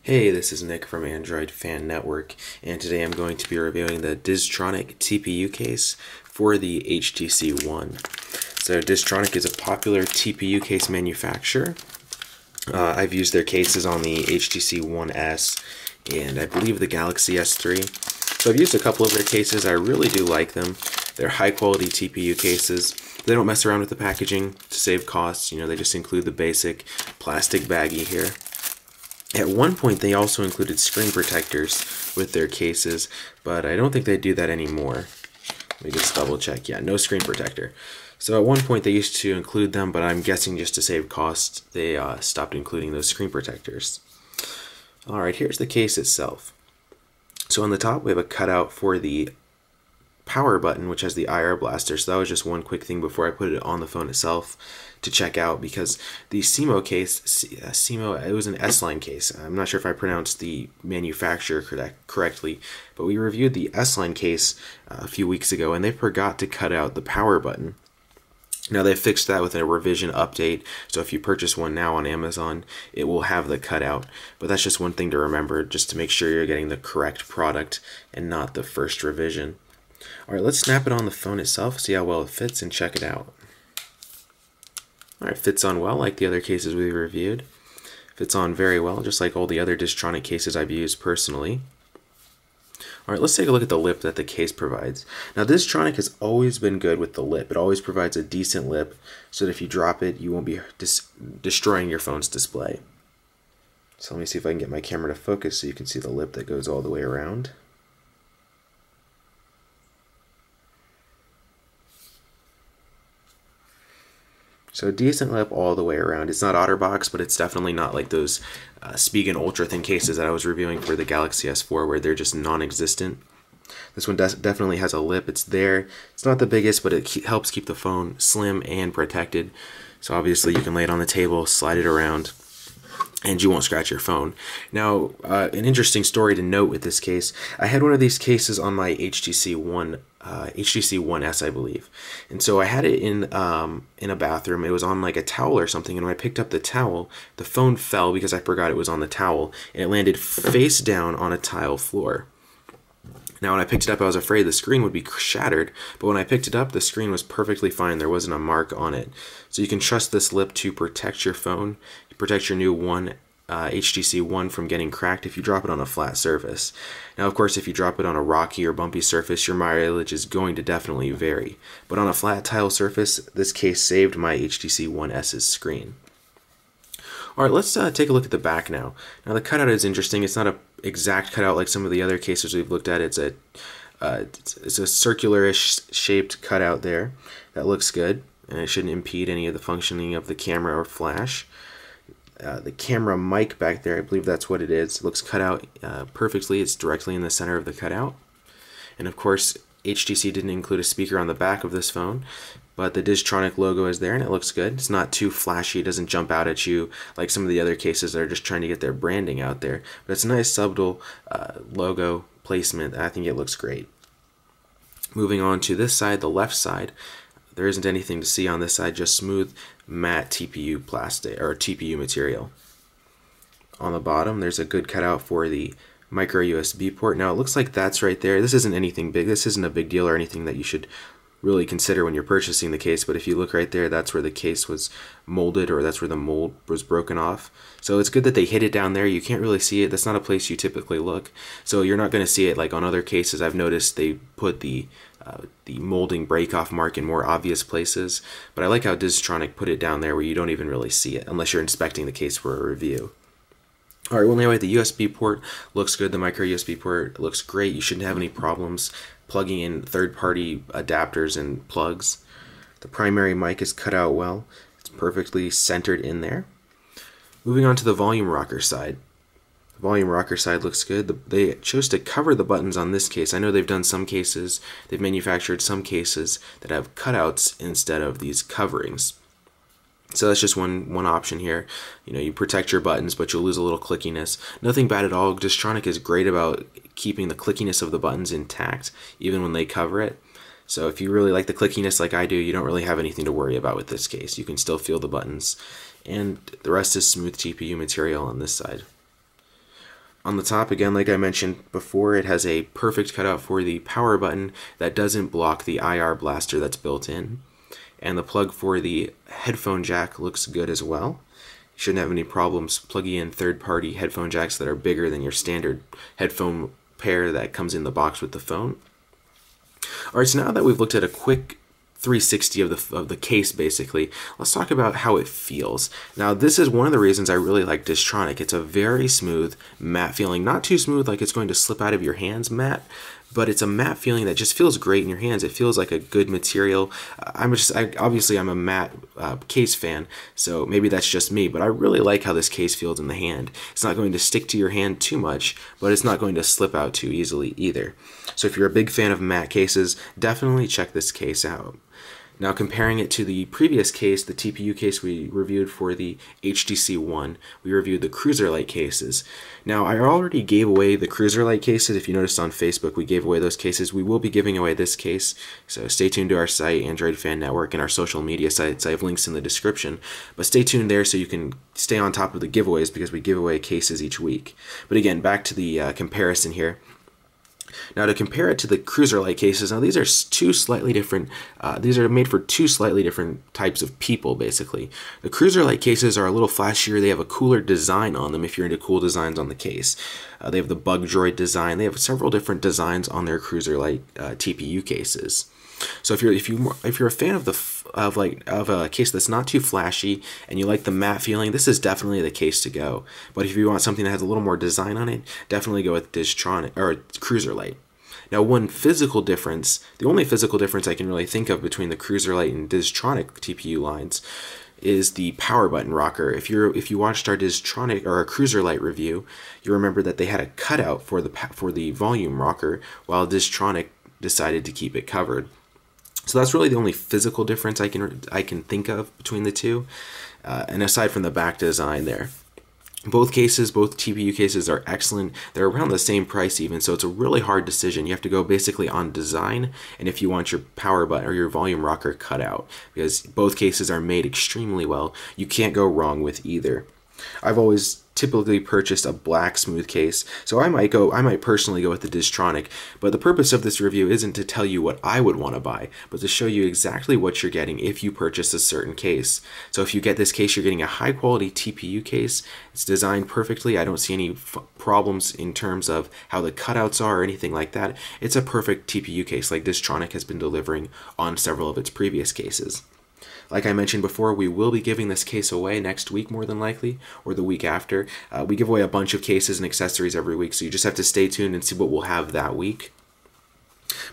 Hey, this is Nick from Android Fan Network, and today I'm going to be reviewing the Diztronic TPU case for the HTC One. So Diztronic is a popular TPU case manufacturer. I've used their cases on the HTC One S and I believe the Galaxy S3. So I've used a couple of their cases. I really do like them. They're high quality TPU cases. They don't mess around with the packaging to save costs. They just include the basic plastic baggie here. At one point, they also included screen protectors with their cases, but I don't think they do that anymore. Let me just double check. Yeah, no screen protector. So at one point, they used to include them, but I'm guessing just to save costs, they stopped including those screen protectors. Alright, here's the case itself. So on the top, we have a cutout for the power button, which has the IR blaster. So that was just one quick thing before I put it on the phone itself to check out, because the SIMO case, it was an S-Line case. I'm not sure if I pronounced the manufacturer correctly, but we reviewed the S-Line case a few weeks ago, and they forgot to cut out the power button. Now they fixed that with a revision update, so if you purchase one now on Amazon, it will have the cutout. But that's just one thing to remember, just to make sure you're getting the correct product and not the first revision. Alright, let's snap it on the phone itself, see how well it fits, and check it out. Alright, fits on well like the other cases we reviewed. Fits on very well, just like all the other Diztronic cases I've used personally. Alright, let's take a look at the lip that the case provides. Now, Diztronic has always been good with the lip. It always provides a decent lip so that if you drop it, you won't be destroying your phone's display. So let me see if I can get my camera to focus so you can see the lip that goes all the way around. So decent lip all the way around. It's not OtterBox, but it's definitely not like those Spigen ultra thin cases that I was reviewing for the Galaxy S4 where they're just non-existent. This one definitely has a lip. It's there. It's not the biggest, but it helps keep the phone slim and protected. So obviously you can lay it on the table, slide it around, and you won't scratch your phone. Now, an interesting story to note with this case, I had one of these cases on my HTC One S, I believe, and so I had it in a bathroom. It was on like a towel or something, and when I picked up the towel, the phone fell because I forgot it was on the towel, and it landed face down on a tile floor. Now, when I picked it up, I was afraid the screen would be shattered, but when I picked it up, the screen was perfectly fine. There wasn't a mark on it. So you can trust this lip to protect your phone, protect your new HTC One from getting cracked if you drop it on a flat surface. Now, of course, if you drop it on a rocky or bumpy surface, your mileage is going to definitely vary. But on a flat tile surface, this case saved my HTC One S's screen. Alright, let's take a look at the back now. Now, the cutout is interesting. It's not an exact cutout like some of the other cases we've looked at. It's a circular-ish shaped cutout there. That looks good, and it shouldn't impede any of the functioning of the camera or flash. The camera mic back there, I believe that's what it is. It looks cut out perfectly. It's directly in the center of the cutout. And of course, HTC didn't include a speaker on the back of this phone, but the Diztronic logo is there and it looks good. It's not too flashy. It doesn't jump out at you like some of the other cases that are just trying to get their branding out there. But it's a nice subtle logo placement. I think it looks great. Moving on to this side, the left side, there isn't anything to see on this side, just smooth matte TPU plastic or TPU material. On the bottom, there's a good cutout for the micro USB port. Now it looks like that's right there. This isn't anything big. This isn't a big deal or anything that you should really consider when you're purchasing the case, but if you look right there, that's where the case was molded, or that's where the mold was broken off. So it's good that they hid it down there. You can't really see it. That's not a place you typically look. So you're not going to see it like on other cases. I've noticed they put the molding break-off mark in more obvious places, but I like how Diztronic put it down there where you don't even really see it unless you're inspecting the case for a review. Alright, well anyway, the USB port looks good. The micro USB port looks great. You shouldn't have any problems plugging in third-party adapters and plugs. The primary mic is cut out well. It's perfectly centered in there. Moving on to the volume rocker side. The volume rocker side looks good. They chose to cover the buttons on this case. I know they've done some cases, they've manufactured some cases that have cutouts instead of these coverings. So that's just one option here. You protect your buttons, but you'll lose a little clickiness. Nothing bad at all. Diztronic is great about keeping the clickiness of the buttons intact, even when they cover it. So if you really like the clickiness like I do, you don't really have anything to worry about with this case. You can still feel the buttons, and the rest is smooth TPU material on this side. On the top, again, like I mentioned before, it has a perfect cutout for the power button that doesn't block the IR blaster that's built in. And the plug for the headphone jack looks good as well. You shouldn't have any problems plugging in third-party headphone jacks that are bigger than your standard headphone pair that comes in the box with the phone. Alright, so now that we've looked at a quick 360 of the case, basically, let's talk about how it feels. Now, this is one of the reasons I really like Diztronic. It's a very smooth, matte feeling. Not too smooth like it's going to slip out of your hands matte, but it's a matte feeling that just feels great in your hands. It feels like a good material. Obviously I'm a matte case fan, so maybe that's just me, but I really like how this case feels in the hand. It's not going to stick to your hand too much, but it's not going to slip out too easily either. So if you're a big fan of matte cases, definitely check this case out. Now, comparing it to the previous case, the TPU case we reviewed for the HTC One, we reviewed the Cruiserlight cases. Now, I already gave away the Cruiserlight cases. If you noticed on Facebook, we gave away those cases. We will be giving away this case, so stay tuned to our site, Android Fan Network, and our social media sites. I have links in the description, but stay tuned there so you can stay on top of the giveaways because we give away cases each week. But again, back to the comparison here. Now, to compare it to the Cruiserlight cases, now these are two slightly different, these are made for two slightly different types of people, basically. The Cruiserlight cases are a little flashier. They have a cooler design on them if you're into cool designs on the case. They have the bug droid design. They have several different designs on their Cruiserlight TPU cases. So if you're a fan of a case that's not too flashy and you like the matte feeling, this is definitely the case to go. But if you want something that has a little more design on it, definitely go with Diztronic or Cruiserlight. Now, one physical difference, the only physical difference I can really think of between the Cruiserlight and Diztronic TPU lines is the power button rocker. If you watched our Diztronic or our Cruiserlight review, you remember that they had a cutout for the volume rocker, while Diztronic decided to keep it covered. So that's really the only physical difference I can think of between the two, and aside from the back design there. Both TPU cases are excellent. They're around the same price even, so it's a really hard decision. You have to go basically on design and if you want your power button or your volume rocker cut out, because both cases are made extremely well. You can't go wrong with either. I've always typically purchased a black smooth case, so I might personally go with the Diztronic, but the purpose of this review isn't to tell you what I would want to buy, but to show you exactly what you're getting if you purchase a certain case. So if you get this case, you're getting a high quality TPU case. It's designed perfectly. I don't see any problems in terms of how the cutouts are or anything like that. It's a perfect TPU case like Diztronic has been delivering on several of its previous cases. Like I mentioned before, we will be giving this case away next week more than likely, or the week after. We give away a bunch of cases and accessories every week, so you just have to stay tuned and see what we'll have that week.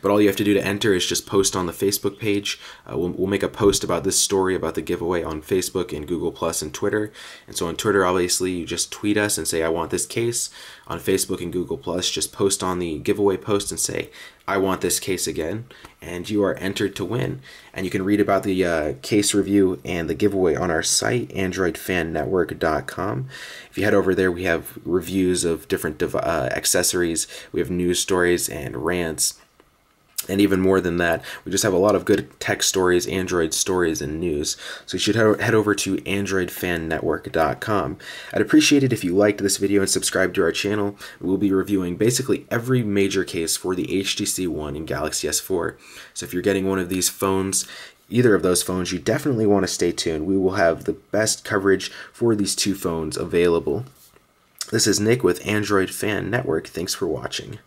But all you have to do to enter is just post on the Facebook page. We'll make a post about this story, about the giveaway, on Facebook and Google Plus and Twitter. And so on Twitter, obviously, you just tweet us and say, I want this case. On Facebook and Google Plus, just post on the giveaway post and say, I want this case again. And you are entered to win. And you can read about the case review and the giveaway on our site, AndroidFanNetwork.com. If you head over there, we have reviews of different accessories. We have news stories and rants. And even more than that, we just have a lot of good tech stories, Android stories, and news. So you should head over to AndroidFanNetwork.com. I'd appreciate it if you liked this video and subscribed to our channel. We'll be reviewing basically every major case for the HTC One and Galaxy S4. So if you're getting one of these phones, either of those phones, you definitely want to stay tuned. We will have the best coverage for these two phones available. This is Nick with Android Fan Network. Thanks for watching.